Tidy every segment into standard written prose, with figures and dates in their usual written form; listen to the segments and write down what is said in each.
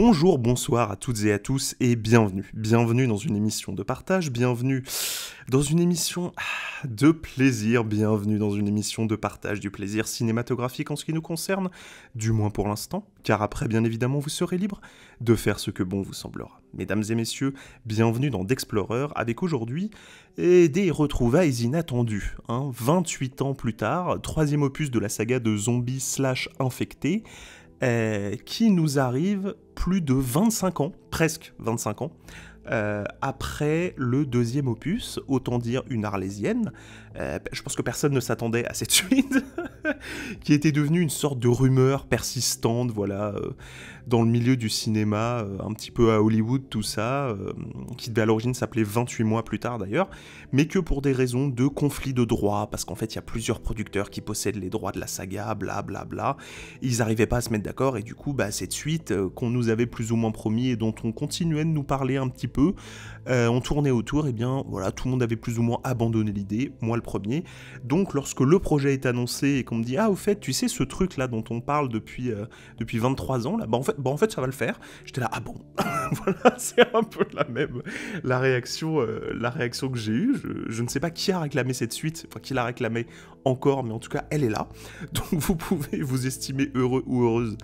Bonjour, bonsoir à toutes et à tous et bienvenue. Bienvenue dans une émission de partage, bienvenue dans une émission de plaisir, bienvenue dans une émission de partage du plaisir cinématographique en ce qui nous concerne, du moins pour l'instant, car après bien évidemment vous serez libre de faire ce que bon vous semblera. Mesdames et messieurs, bienvenue dans D'Explorer avec aujourd'hui des retrouvailles inattendues. 28 ans plus tard, troisième opus de la saga de zombies / infectés, qui nous arrive plus de 25 ans, presque 25 ans, après le deuxième opus, autant dire une arlésienne. Je pense que personne ne s'attendait à cette suite, qui était devenue une sorte de rumeur persistante, voilà, dans le milieu du cinéma, un petit peu à Hollywood, tout ça, qui devait à l'origine s'appeler 28 mois plus tard d'ailleurs, mais que pour des raisons de conflit de droits, parce qu'en fait il y a plusieurs producteurs qui possèdent les droits de la saga, blablabla, ils n'arrivaient pas à se mettre d'accord, et du coup, cette suite qu'on nous avait plus ou moins promis et dont on continuait de nous parler un petit peu, on tournait autour, et bien voilà, tout le monde avait plus ou moins abandonné l'idée, moi le premier. Donc lorsque le projet est annoncé et qu'on me dit au fait, tu sais ce truc là dont on parle depuis 23 ans là, en fait ça va le faire. J'étais là bon. Voilà, c'est un peu la réaction que j'ai eue. Je ne sais pas qui a réclamé cette suite, enfin qui l'a réclamé encore, mais en tout cas elle est là. Donc vous pouvez vous estimer heureux ou heureuse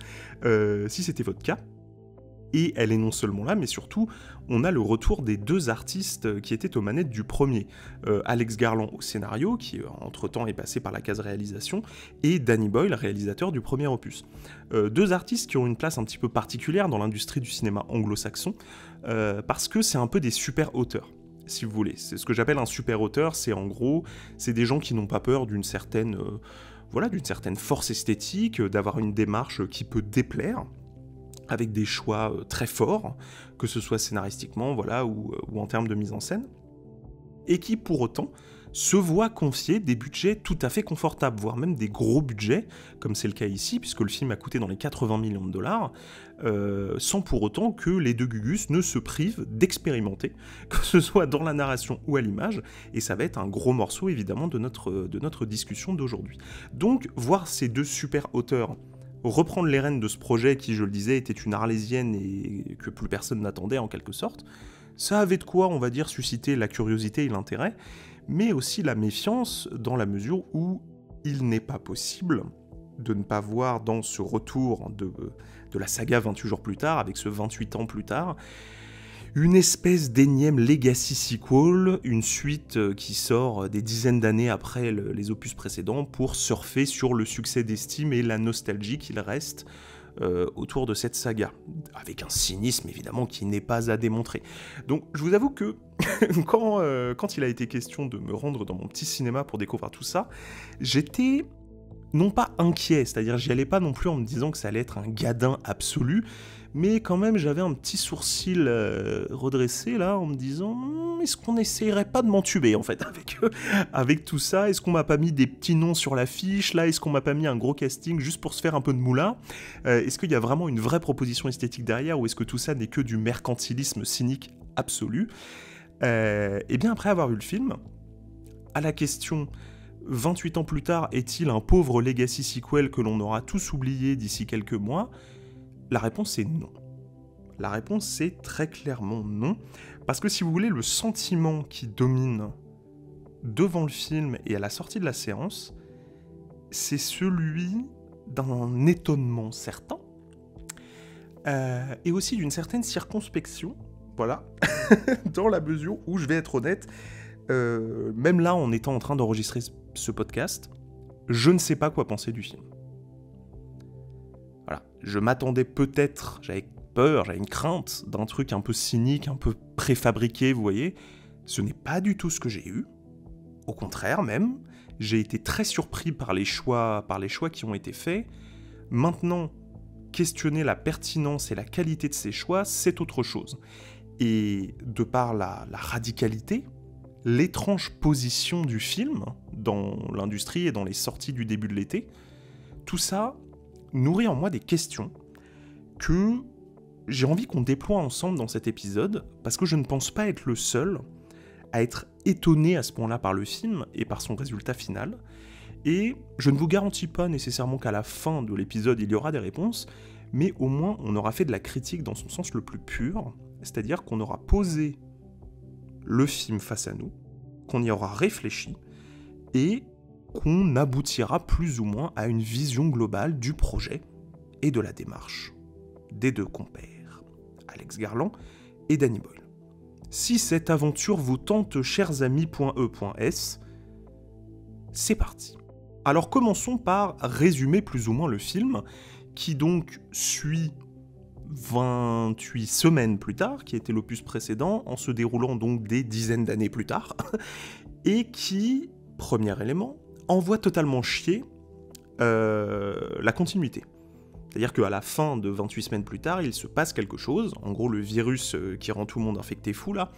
si c'était votre cas. Et elle est non seulement là, mais surtout, on a le retour des deux artistes qui étaient aux manettes du premier. Alex Garland au scénario, qui entre-temps est passé par la case réalisation, et Danny Boyle, réalisateur du premier opus. Deux artistes qui ont une place un petit peu particulière dans l'industrie du cinéma anglo-saxon, parce que c'est un peu des super auteurs, si vous voulez. C'est ce que j'appelle un super auteur, c'est en gros, c'est des gens qui n'ont pas peur d'une certaine force esthétique, d'avoir une démarche qui peut déplaire, avec des choix très forts, que ce soit scénaristiquement, voilà, ou en termes de mise en scène, et qui, pour autant, se voient confier des budgets tout à fait confortables, voire même des gros budgets, comme c'est le cas ici, puisque le film a coûté dans les 80 millions de dollars, sans pour autant que les deux Gugus ne se privent d'expérimenter, que ce soit dans la narration ou à l'image, et ça va être un gros morceau, évidemment, de notre discussion d'aujourd'hui. Donc, voir ces deux super auteurs reprendre les rênes de ce projet qui, je le disais, était une arlésienne et que plus personne n'attendait en quelque sorte, ça avait de quoi, on va dire, susciter la curiosité et l'intérêt, mais aussi la méfiance dans la mesure où il n'est pas possible de ne pas voir dans ce retour de la saga 28 jours plus tard, avec ce 28 ans plus tard, une espèce d'énième legacy sequel, une suite qui sort des dizaines d'années après les opus précédents pour surfer sur le succès d'estime et la nostalgie qu'il reste autour de cette saga, avec un cynisme évidemment qui n'est pas à démontrer. Donc je vous avoue que quand il a été question de me rendre dans mon petit cinéma pour découvrir tout ça, j'étais non pas inquiet, c'est-à-dire j'y allais pas non plus en me disant que ça allait être un gadin absolu, mais quand même j'avais un petit sourcil redressé là en me disant est-ce qu'on n'essayerait pas de m'entuber en fait avec tout ça, est-ce qu'on m'a pas mis des petits noms sur l'affiche là, est-ce qu'on m'a pas mis un gros casting juste pour se faire un peu de moulin, est-ce qu'il y a vraiment une vraie proposition esthétique derrière ou est-ce que tout ça n'est que du mercantilisme cynique absolu. Et bien après avoir vu le film, à la question 28 ans plus tard, est-il un pauvre legacy sequel que l'on aura tous oublié d'ici quelques mois ? La réponse est non. La réponse c'est très clairement non, parce que si vous voulez, le sentiment qui domine devant le film et à la sortie de la séance, c'est celui d'un étonnement certain, et aussi d'une certaine circonspection, voilà, dans la mesure où, je vais être honnête, même là, en étant en train d'enregistrer ce podcast, je ne sais pas quoi penser du film. Voilà, je m'attendais peut-être, j'avais peur, j'avais une crainte d'un truc un peu cynique, un peu préfabriqué, vous voyez. Ce n'est pas du tout ce que j'ai eu. Au contraire même, j'ai été très surpris par les choix qui ont été faits. Maintenant, questionner la pertinence et la qualité de ces choix, c'est autre chose. Et de par la radicalité, l'étrange position du film dans l'industrie et dans les sorties du début de l'été, tout ça nourrit en moi des questions que j'ai envie qu'on déploie ensemble dans cet épisode, parce que je ne pense pas être le seul à être étonné à ce point-là par le film et par son résultat final, et je ne vous garantis pas nécessairement qu'à la fin de l'épisode il y aura des réponses, mais au moins on aura fait de la critique dans son sens le plus pur, c'est-à-dire qu'on aura posé le film face à nous, qu'on y aura réfléchi, et qu'on aboutira plus ou moins à une vision globale du projet et de la démarche des deux compères, Alex Garland et Danny Boyle. Si cette aventure vous tente, chers amis.e.s, c'est parti. Alors commençons par résumer plus ou moins le film, qui donc suit 28 semaines plus tard, qui était l'opus précédent, en se déroulant donc des dizaines d'années plus tard, et qui, premier élément, envoie totalement chier la continuité. C'est-à-dire qu'à la fin de 28 semaines plus tard, il se passe quelque chose, en gros le virus qui rend tout le monde infecté fou là,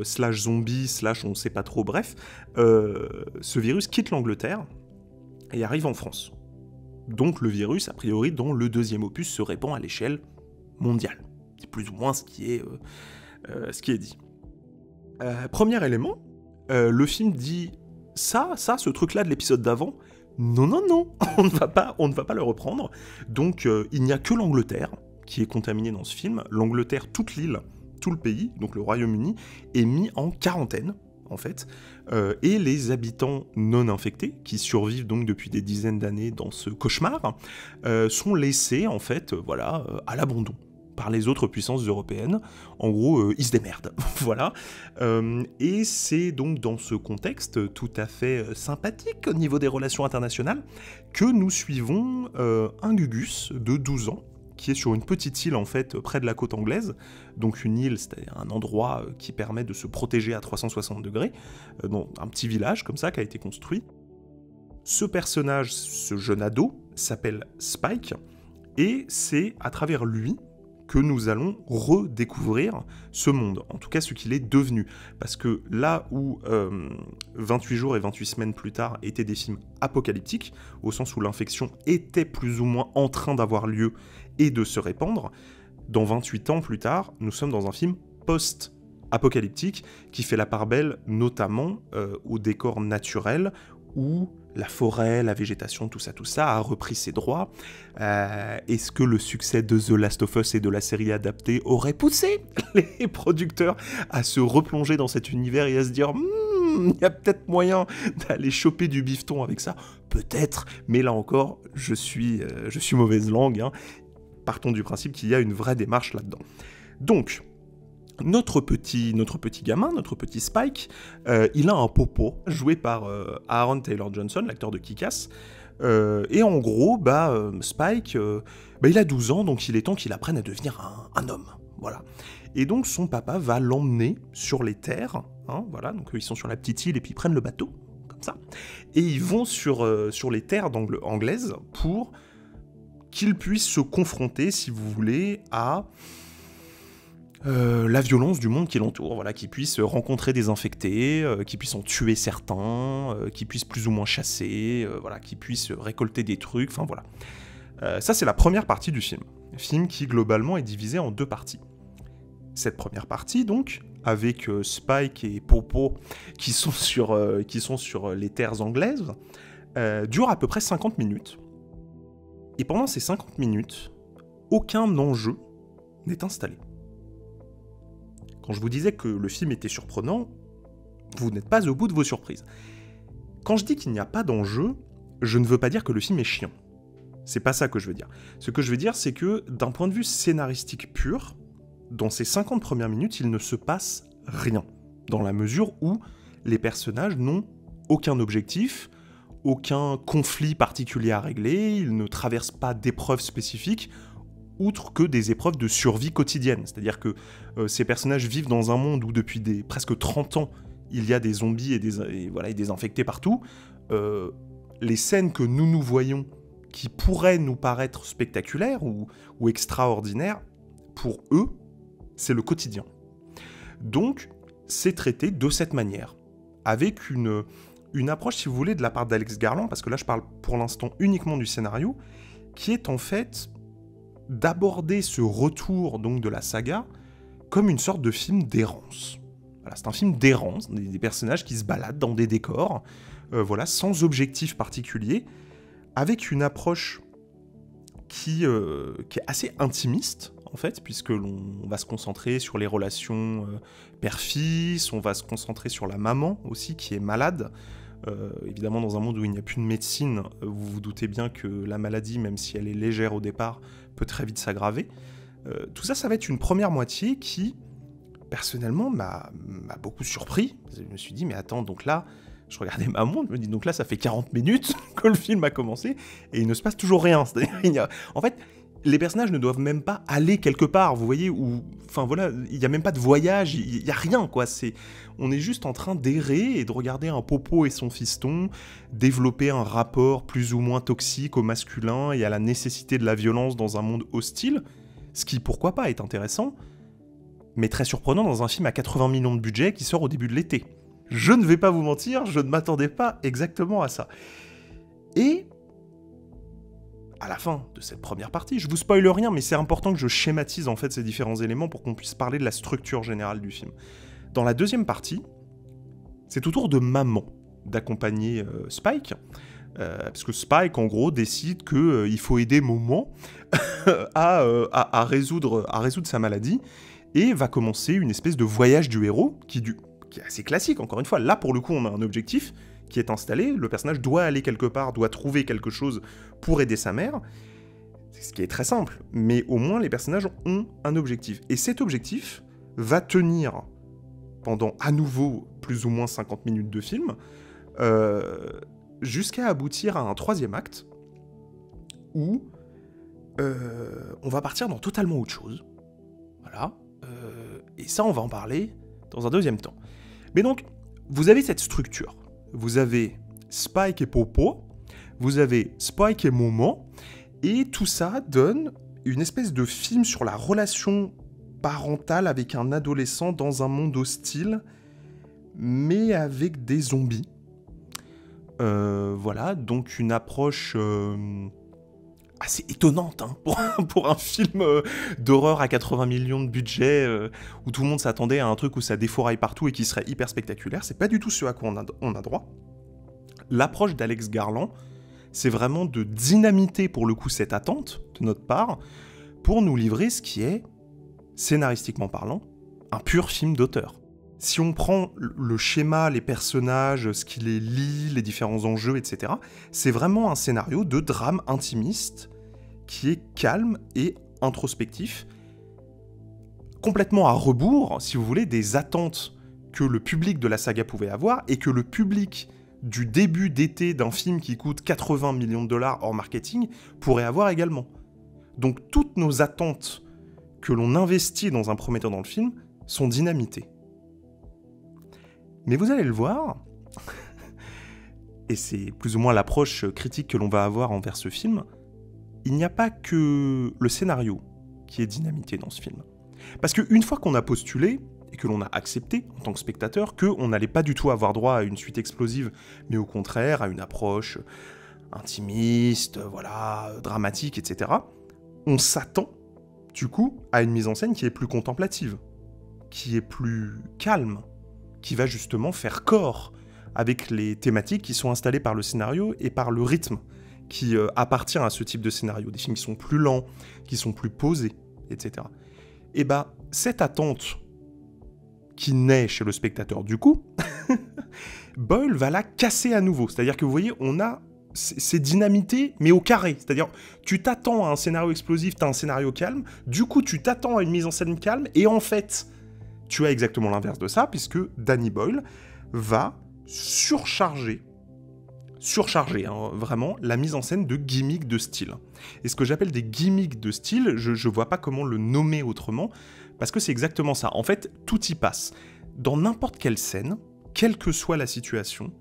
slash zombie, slash on sait pas trop, bref, ce virus quitte l'Angleterre et arrive en France. Donc le virus, a priori, dans le deuxième opus, se répand à l'échelle mondiale. C'est plus ou moins ce qui est dit. Premier élément, le film dit ce truc-là de l'épisode d'avant, non, on ne va pas le reprendre. Donc il n'y a que l'Angleterre qui est contaminée dans ce film. L'Angleterre, toute l'île, tout le pays, donc le Royaume-Uni, est mis en quarantaine, en fait. Et les habitants non infectés, qui survivent donc depuis des dizaines d'années dans ce cauchemar, sont laissés, en fait, à l'abandon par les autres puissances européennes. En gros, ils se démerdent, voilà. Et c'est donc dans ce contexte tout à fait sympathique au niveau des relations internationales que nous suivons un Gugus de 12 ans, qui est sur une petite île en fait près de la côte anglaise. Donc une île, c'est un endroit qui permet de se protéger à 360 degrés, dans un petit village comme ça qui a été construit. Ce personnage, ce jeune ado, s'appelle Spike, et c'est à travers lui que nous allons redécouvrir ce monde, en tout cas ce qu'il est devenu. Parce que là où 28 jours et 28 semaines plus tard étaient des films apocalyptiques, au sens où l'infection était plus ou moins en train d'avoir lieu et de se répandre, dans 28 ans plus tard, nous sommes dans un film post-apocalyptique qui fait la part belle notamment au décor naturel, où la forêt, la végétation, tout ça a repris ses droits. Est-ce que le succès de The Last of Us et de la série adaptée aurait poussé les producteurs à se replonger dans cet univers et à se dire il y a peut-être moyen d'aller choper du bifton avec ça? Peut-être, mais là encore, je suis mauvaise langue. Partons du principe qu'il y a une vraie démarche là-dedans. Donc, notre petit gamin, notre petit Spike, il a un popo joué par Aaron Taylor Johnson, l'acteur de Kick-Ass. Et en gros, Spike, il a 12 ans, donc il est temps qu'il apprenne à devenir un homme. Voilà. Et donc son papa va l'emmener sur les terres, voilà, donc ils sont sur la petite île et puis ils prennent le bateau, comme ça. Et ils vont sur les terres anglaises pour qu'ils puissent se confronter, si vous voulez, à la violence du monde qui l'entoure, voilà, qu'ils puissent rencontrer des infectés, qu'ils puissent en tuer certains, qu'ils puissent plus ou moins chasser, voilà, qu'ils puissent récolter des trucs, enfin voilà. Ça c'est la première partie du film. Film qui globalement est divisé en deux parties. Cette première partie donc, avec Spike et Popo qui sont sur les terres anglaises, dure à peu près 50 minutes. Et pendant ces 50 minutes, aucun enjeu n'est installé. Quand je vous disais que le film était surprenant, vous n'êtes pas au bout de vos surprises. Quand je dis qu'il n'y a pas d'enjeu, je ne veux pas dire que le film est chiant. C'est pas ça que je veux dire. Ce que je veux dire, c'est que d'un point de vue scénaristique pur, dans ces 50 premières minutes, il ne se passe rien. Dans la mesure où les personnages n'ont aucun objectif, aucun conflit particulier à régler, ils ne traversent pas d'épreuves spécifiques, outre que des épreuves de survie quotidienne. C'est-à-dire que ces personnages vivent dans un monde où depuis presque 30 ans, il y a des zombies et des infectés partout. Les scènes que nous voyons, qui pourraient nous paraître spectaculaires ou extraordinaires, pour eux, c'est le quotidien. Donc, c'est traité de cette manière, avec une approche, si vous voulez, de la part d'Alex Garland, parce que là, je parle pour l'instant uniquement du scénario, qui est en fait d'aborder ce retour donc de la saga comme une sorte de film d'errance. Voilà, c'est un film d'errance, des personnages qui se baladent dans des décors, sans objectif particulier, avec une approche qui est assez intimiste, en fait, puisque l'on va se concentrer sur les relations père-fils, on va se concentrer sur la maman aussi, qui est malade. Évidemment, dans un monde où il n'y a plus de médecine, vous vous doutez bien que la maladie, même si elle est légère au départ, peut très vite s'aggraver. Tout ça, ça va être une première moitié qui, personnellement, m'a beaucoup surpris. Je me suis dit, mais attends, donc là, je regardais ma montre, je me dis, donc là, ça fait 40 minutes que le film a commencé, et il ne se passe toujours rien. C'est-à-dire, en fait, les personnages ne doivent même pas aller quelque part, vous voyez, ou... Enfin voilà, il n'y a même pas de voyage, il n'y a rien, quoi. On est juste en train d'errer et de regarder un popo et son fiston développer un rapport plus ou moins toxique au masculin et à la nécessité de la violence dans un monde hostile, ce qui, pourquoi pas, est intéressant, mais très surprenant dans un film à 80 millions de budget qui sort au début de l'été. Je ne vais pas vous mentir, je ne m'attendais pas exactement à ça. Et... à la fin de cette première partie, je vous spoile rien, mais c'est important que je schématise en fait ces différents éléments pour qu'on puisse parler de la structure générale du film. Dans la deuxième partie, c'est au tour de maman d'accompagner Spike, parce que Spike en gros décide qu'il faut aider Maman à résoudre sa maladie, et va commencer une espèce de voyage du héros qui est assez classique, encore une fois. Là pour le coup on a un objectif qui est installé, le personnage doit aller quelque part, doit trouver quelque chose pour aider sa mère, ce qui est très simple, mais au moins les personnages ont un objectif. Et cet objectif va tenir pendant à nouveau plus ou moins 50 minutes de film, jusqu'à aboutir à un troisième acte, où on va partir dans totalement autre chose. Voilà. Et ça, on va en parler dans un deuxième temps. Mais donc, vous avez cette structure. Vous avez Spike et Popo, vous avez Spike et Maman, et tout ça donne une espèce de film sur la relation parentale avec un adolescent dans un monde hostile, mais avec des zombies. Voilà, donc une approche assez étonnante hein, pour un film d'horreur à 80 millions de budget, où tout le monde s'attendait à un truc où ça défouraille partout et qui serait hyper spectaculaire. C'est pas du tout ce à quoi on a droit. L'approche d'Alex Garland, c'est vraiment de dynamiter pour le coup cette attente de notre part, pour nous livrer ce qui est, scénaristiquement parlant, un pur film d'auteur. Si on prend le schéma, les personnages, ce qui les lie, les différents enjeux, etc., c'est vraiment un scénario de drame intimiste qui est calme et introspectif, complètement à rebours, si vous voulez, des attentes que le public de la saga pouvait avoir et que le public du début d'été d'un film qui coûte 80 millions de dollars hors marketing pourrait avoir également. Donc toutes nos attentes que l'on investit dans un premier temps dans le film sont dynamitées. Mais vous allez le voir, et c'est plus ou moins l'approche critique que l'on va avoir envers ce film, il n'y a pas que le scénario qui est dynamité dans ce film. Parce qu'une fois qu'on a postulé, et que l'on a accepté en tant que spectateur, qu'on n'allait pas du tout avoir droit à une suite explosive, mais au contraire à une approche intimiste, voilà, dramatique, etc., on s'attend, du coup, à une mise en scène qui est plus contemplative, qui est plus calme, qui va justement faire corps avec les thématiques qui sont installées par le scénario et par le rythme qui appartient à ce type de scénario. Des films qui sont plus lents, qui sont plus posés, etc. Et bah, cette attente qui naît chez le spectateur du coup, Boyle va la casser à nouveau. C'est-à-dire que vous voyez, on a... c'est dynamité, mais au carré. C'est-à-dire, tu t'attends à un scénario explosif, t'as un scénario calme, du coup, tu t'attends à une mise en scène calme, et en fait, tu as exactement l'inverse de ça, puisque Danny Boyle va surcharger, hein, vraiment, la mise en scène de gimmicks de style. Et ce que j'appelle des gimmicks de style, je vois pas comment le nommer autrement, parce que c'est exactement ça. En fait, tout y passe. Dans n'importe quelle scène, quelle que soit la situation,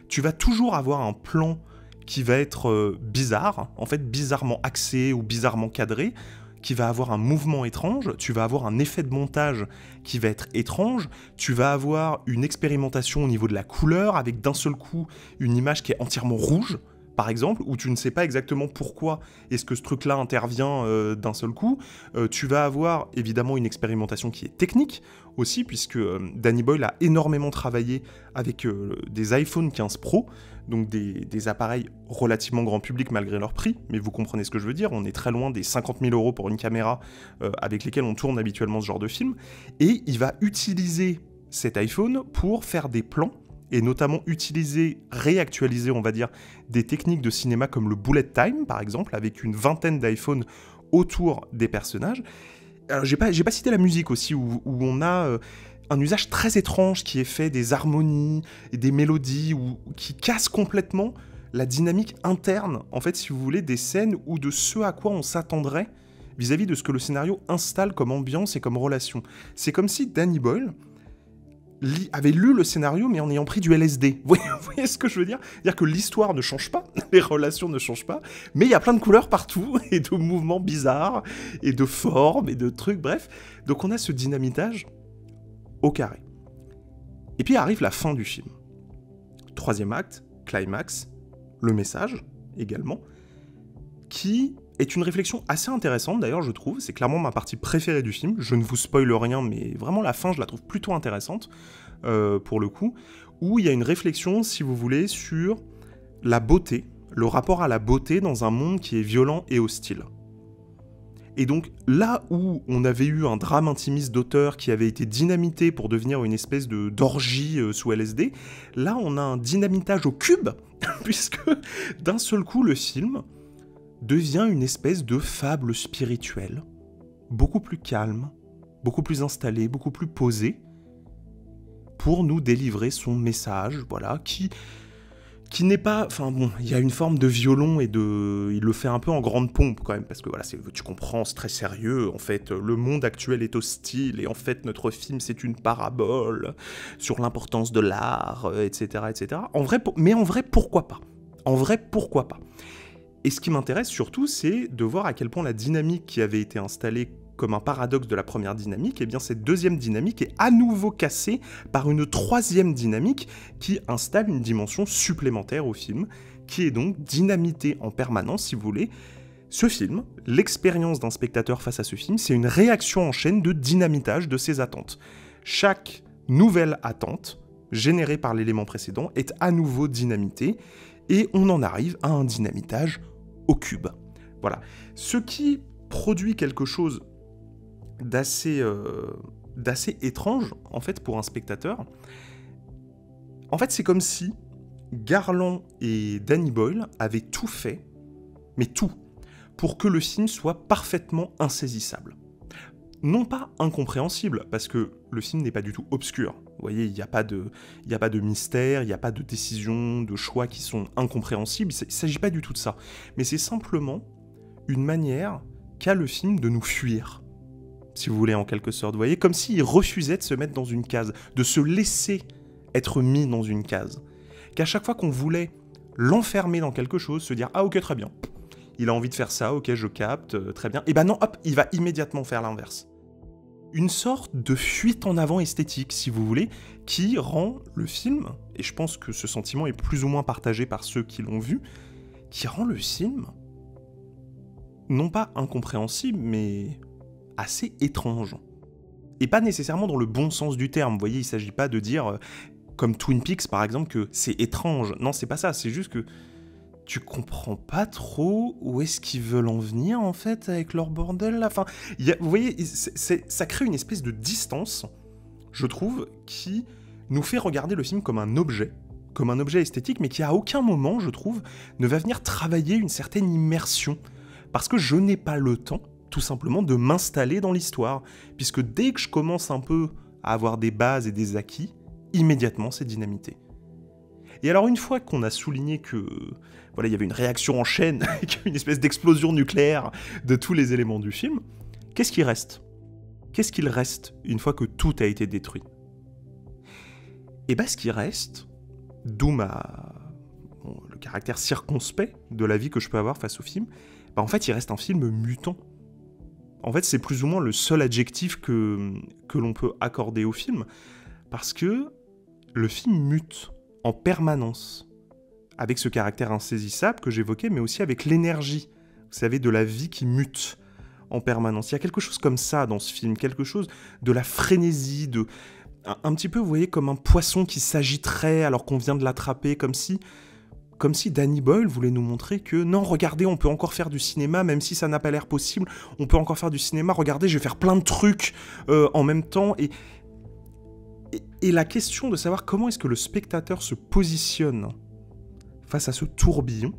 tu vas toujours avoir un plan qui va être bizarre, en fait bizarrement axé ou bizarrement cadré, qui va avoir un mouvement étrange, tu vas avoir un effet de montage qui va être étrange, tu vas avoir une expérimentation au niveau de la couleur, avec d'un seul coup une image qui est entièrement rouge, par exemple, où tu ne sais pas exactement pourquoi est-ce que ce truc-là intervient d'un seul coup. Tu vas avoir évidemment une expérimentation qui est technique aussi, puisque Danny Boyle a énormément travaillé avec des iPhone 15 Pro, donc des appareils relativement grand public malgré leur prix, mais vous comprenez ce que je veux dire, on est très loin des 50 000 € pour une caméra avec lesquelles on tourne habituellement ce genre de film, et il va utiliser cet iPhone pour faire des plans, et notamment réactualiser, on va dire, des techniques de cinéma comme le bullet time, par exemple, avec une vingtaine d'iPhones autour des personnages. Alors, j'ai pas cité la musique aussi, où on a un usage très étrange qui est fait des harmonies et des mélodies, qui cassent complètement la dynamique interne, en fait, si vous voulez, des scènes ou de ce à quoi on s'attendrait vis-à-vis de ce que le scénario installe comme ambiance et comme relation. C'est comme si Danny Boyle avait lu le scénario, mais en ayant pris du LSD. Vous voyez ce que je veux dire ? C'est-à-dire que l'histoire ne change pas, les relations ne changent pas, mais il y a plein de couleurs partout, et de mouvements bizarres, et de formes, et de trucs, bref. Donc on a ce dynamitage au carré. Et puis arrive la fin du film. 3e acte, climax, le message, également, qui est une réflexion assez intéressante, d'ailleurs, je trouve. C'est clairement ma partie préférée du film. Je ne vous spoile rien, mais vraiment la fin, je la trouve plutôt intéressante, pour le coup, où il y a une réflexion, si vous voulez, sur la beauté, le rapport à la beauté dans un monde qui est violent et hostile. Et donc, là où on avait eu un drame intimiste d'auteur qui avait été dynamité pour devenir une espèce d'orgie sous LSD, là, on a un dynamitage au cube, puisque d'un seul coup, le film devient une espèce de fable spirituelle, beaucoup plus calme, beaucoup plus installée, beaucoup plus posée, pour nous délivrer son message, voilà, qui n'est pas... Enfin bon, il y a une forme de violon et il le fait un peu en grande pompe quand même, parce que voilà, tu comprends, c'est très sérieux, en fait, le monde actuel est hostile, et en fait, notre film, c'est une parabole sur l'importance de l'art, etc., etc. En vrai, pourquoi pas ? En vrai, pourquoi pas ? Et ce qui m'intéresse surtout, c'est de voir à quel point la dynamique qui avait été installée comme un paradoxe de la première dynamique, et bien cette deuxième dynamique est à nouveau cassée par une troisième dynamique qui installe une dimension supplémentaire au film, qui est donc dynamitée en permanence, si vous voulez. Ce film, l'expérience d'un spectateur face à ce film, c'est une réaction en chaîne de dynamitage de ses attentes. Chaque nouvelle attente, générée par l'élément précédent, est à nouveau dynamitée, et on en arrive à un dynamitage au cube. Voilà. Ce qui produit quelque chose d'assez étrange, en fait, pour un spectateur. En fait, c'est comme si Garland et Danny Boyle avaient tout fait, mais tout, pour que le film soit parfaitement insaisissable. Non pas incompréhensible, parce que le film n'est pas du tout obscur. Vous voyez, il n'y a pas de mystère, il n'y a pas de décisions, de choix qui sont incompréhensibles, il ne s'agit pas du tout de ça. Mais c'est simplement une manière qu'a le film de nous fuir, si vous voulez, en quelque sorte. Vous voyez, comme s'il refusait de se mettre dans une case, de se laisser être mis dans une case. Qu'à chaque fois qu'on voulait l'enfermer dans quelque chose, se dire « Ah ok, très bien, il a envie de faire ça, ok, je capte, très bien. » Et ben non, hop, il va immédiatement faire l'inverse. Une sorte de fuite en avant esthétique, si vous voulez, qui rend le film, et je pense que ce sentiment est plus ou moins partagé par ceux qui l'ont vu, qui rend le film, non pas incompréhensible, mais assez étrange. Et pas nécessairement dans le bon sens du terme, vous voyez, il ne s'agit pas de dire, comme Twin Peaks par exemple, que c'est étrange. Non, c'est pas ça, c'est juste que tu comprends pas trop où est-ce qu'ils veulent en venir, en fait, avec leur bordel, là. Enfin, vous voyez, ça crée une espèce de distance, je trouve, qui nous fait regarder le film comme un objet esthétique, mais qui à aucun moment, je trouve, ne va venir travailler une certaine immersion. Parce que je n'ai pas le temps, tout simplement, de m'installer dans l'histoire. Puisque dès que je commence un peu à avoir des bases et des acquis, immédiatement, c'est dynamité. Et alors, une fois qu'on a souligné que voilà, il y avait une réaction en chaîne, une espèce d'explosion nucléaire de tous les éléments du film, qu'est-ce qui reste ? Qu'est-ce qu'il reste une fois que tout a été détruit ? Et bien, ce qui reste, d'où le caractère circonspect de l'avis que je peux avoir face au film, en fait, il reste un film mutant. En fait, c'est plus ou moins le seul adjectif que l'on peut accorder au film, parce que le film mute en permanence, avec ce caractère insaisissable que j'évoquais, mais aussi avec l'énergie, vous savez, de la vie qui mute en permanence. Il y a quelque chose comme ça dans ce film, quelque chose de la frénésie, un petit peu, vous voyez, comme un poisson qui s'agiterait alors qu'on vient de l'attraper, comme si Danny Boyle voulait nous montrer que non, regardez, on peut encore faire du cinéma, même si ça n'a pas l'air possible, on peut encore faire du cinéma, regardez, je vais faire plein de trucs en même temps, et la question de savoir comment est-ce que le spectateur se positionne face à ce tourbillon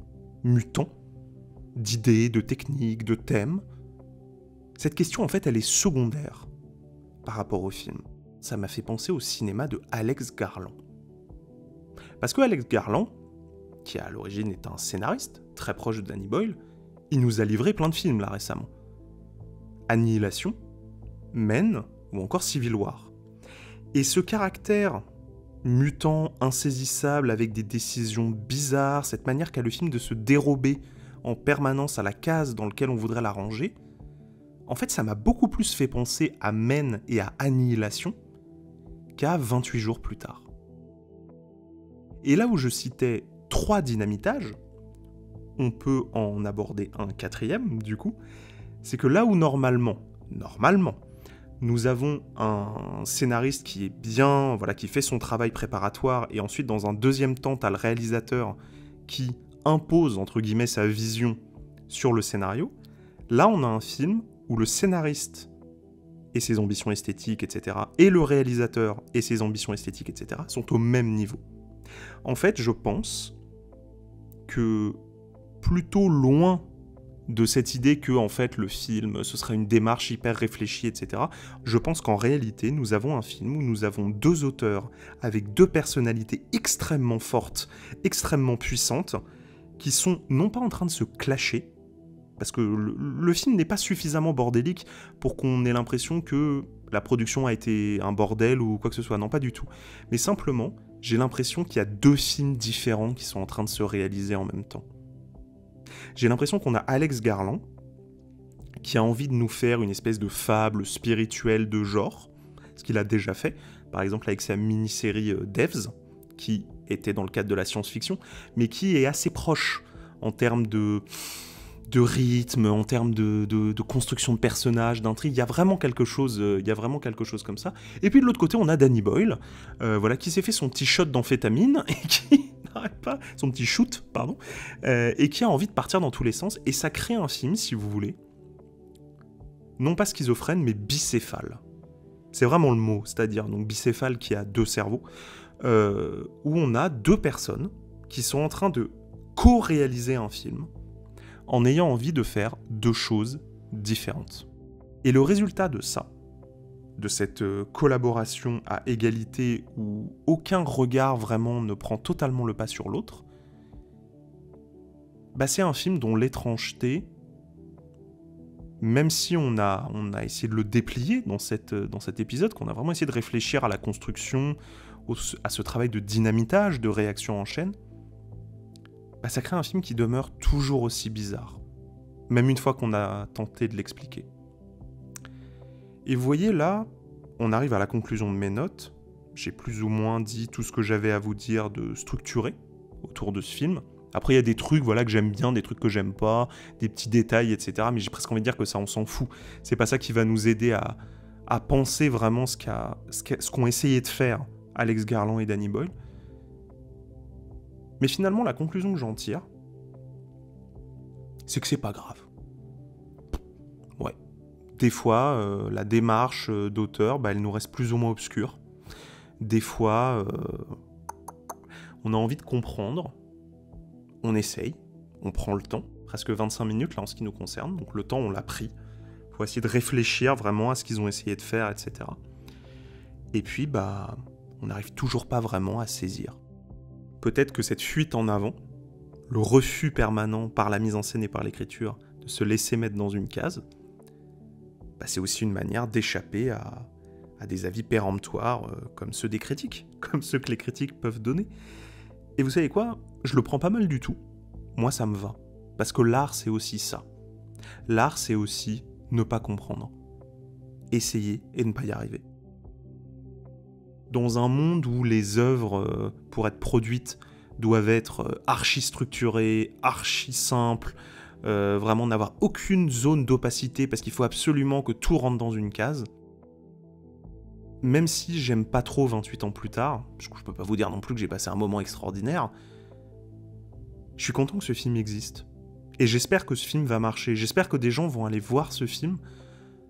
mutant d'idées, de techniques, de thèmes, cette question, en fait, elle est secondaire par rapport au film. Ça m'a fait penser au cinéma de Alex Garland. Parce que Alex Garland, qui à l'origine est un scénariste, très proche de Danny Boyle, il nous a livré plein de films là récemment. Annihilation, Men ou encore Civil War. Et ce caractère mutant, insaisissable, avec des décisions bizarres, cette manière qu'a le film de se dérober en permanence à la case dans laquelle on voudrait la ranger, en fait ça m'a beaucoup plus fait penser à Men et à Annihilation qu'à 28 jours plus tard. Et là où je citais 3 dynamitages, on peut en aborder un 4e du coup, c'est que là où normalement, nous avons un scénariste qui est bien, voilà, qui fait son travail préparatoire, et ensuite dans un deuxième temps, t'as le réalisateur qui impose entre guillemets sa vision sur le scénario. Là, on a un film où le scénariste et ses ambitions esthétiques, etc., et le réalisateur et ses ambitions esthétiques, etc., sont au même niveau. En fait, je pense que plutôt loin de cette idée que en fait le film ce serait une démarche hyper réfléchie, etc. Je pense qu'en réalité nous avons un film où nous avons 2 auteurs avec 2 personnalités extrêmement fortes, extrêmement puissantes, qui sont non pas en train de se clasher, parce que le film n'est pas suffisamment bordélique pour qu'on ait l'impression que la production a été un bordel ou quoi que ce soit, non pas du tout. Mais simplement, j'ai l'impression qu'il y a 2 films différents qui sont en train de se réaliser en même temps. J'ai l'impression qu'on a Alex Garland, qui a envie de nous faire une espèce de fable spirituelle de genre, ce qu'il a déjà fait, par exemple avec sa mini-série Devs, qui était dans le cadre de la science-fiction, mais qui est assez proche en termes de rythme, en termes de construction de personnages, d'intrigue. Il y a vraiment quelque chose comme ça. Et puis de l'autre côté, on a Danny Boyle, voilà, qui s'est fait son petit shot d'amphétamine et qui n'arrête pas, son petit shoot, pardon, et qui a envie de partir dans tous les sens. Et ça crée un film, si vous voulez, non pas schizophrène, mais bicéphale. C'est vraiment le mot, c'est-à-dire donc bicéphale qui a 2 cerveaux, où on a 2 personnes qui sont en train de co-réaliser un film en ayant envie de faire 2 choses différentes. Et le résultat de ça, de cette collaboration à égalité où aucun regard vraiment ne prend totalement le pas sur l'autre, bah c'est un film dont l'étrangeté, même si on a essayé de le déplier dans cet épisode, qu'on a vraiment essayé de réfléchir à la construction, à ce travail de dynamitage, de réaction en chaîne, bah ça crée un film qui demeure toujours aussi bizarre, même une fois qu'on a tenté de l'expliquer. Et vous voyez là, on arrive à la conclusion de mes notes, j'ai plus ou moins dit tout ce que j'avais à vous dire de structuré autour de ce film. Après il y a des trucs voilà, que j'aime bien, des trucs que j'aime pas, des petits détails, etc. Mais j'ai presque envie de dire que ça on s'en fout. C'est pas ça qui va nous aider à penser vraiment ce qu'ont essayé de faire Alex Garland et Danny Boyle. Mais finalement, la conclusion que j'en tire, c'est que c'est pas grave. Ouais. Des fois, la démarche d'auteur, bah, elle nous reste plus ou moins obscure. Des fois, on a envie de comprendre, on essaye, on prend le temps, presque 25 minutes là en ce qui nous concerne, donc le temps on l'a pris, pour essayer de réfléchir vraiment à ce qu'ils ont essayé de faire, etc. Et puis, bah, on n'arrive toujours pas vraiment à saisir. Peut-être que cette fuite en avant, le refus permanent par la mise en scène et par l'écriture de se laisser mettre dans une case, bah c'est aussi une manière d'échapper à des avis péremptoires comme ceux des critiques, comme ceux que les critiques peuvent donner. Et vous savez quoi ? Je le prends pas mal du tout. Moi, ça me va. Parce que l'art, c'est aussi ça. L'art, c'est aussi ne pas comprendre. Essayer et ne pas y arriver. Dans un monde où les œuvres, pour être produites, doivent être archi structurés, archi simples, vraiment n'avoir aucune zone d'opacité parce qu'il faut absolument que tout rentre dans une case. Même si j'aime pas trop 28 ans plus tard, je peux pas vous dire non plus que j'ai passé un moment extraordinaire, je suis content que ce film existe. Et j'espère que ce film va marcher, j'espère que des gens vont aller voir ce film,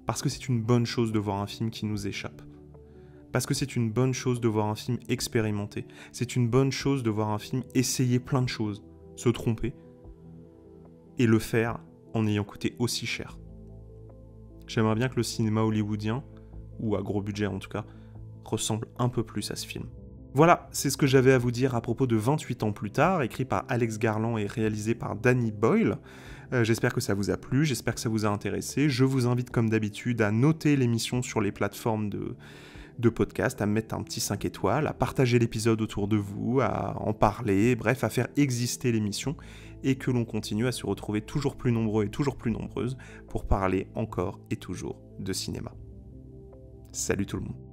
parce que c'est une bonne chose de voir un film qui nous échappe. Parce que c'est une bonne chose de voir un film expérimenté. C'est une bonne chose de voir un film essayer plein de choses, se tromper, et le faire en ayant coûté aussi cher. J'aimerais bien que le cinéma hollywoodien, ou à gros budget en tout cas, ressemble un peu plus à ce film. Voilà, c'est ce que j'avais à vous dire à propos de 28 ans plus tard, écrit par Alex Garland et réalisé par Danny Boyle. J'espère que ça vous a plu, j'espère que ça vous a intéressé. Je vous invite comme d'habitude à noter l'émission sur les plateformes de podcast, à mettre un petit 5 étoiles, à partager l'épisode autour de vous, à en parler, bref, à faire exister l'émission, et que l'on continue à se retrouver toujours plus nombreux et toujours plus nombreuses pour parler encore et toujours de cinéma. Salut tout le monde.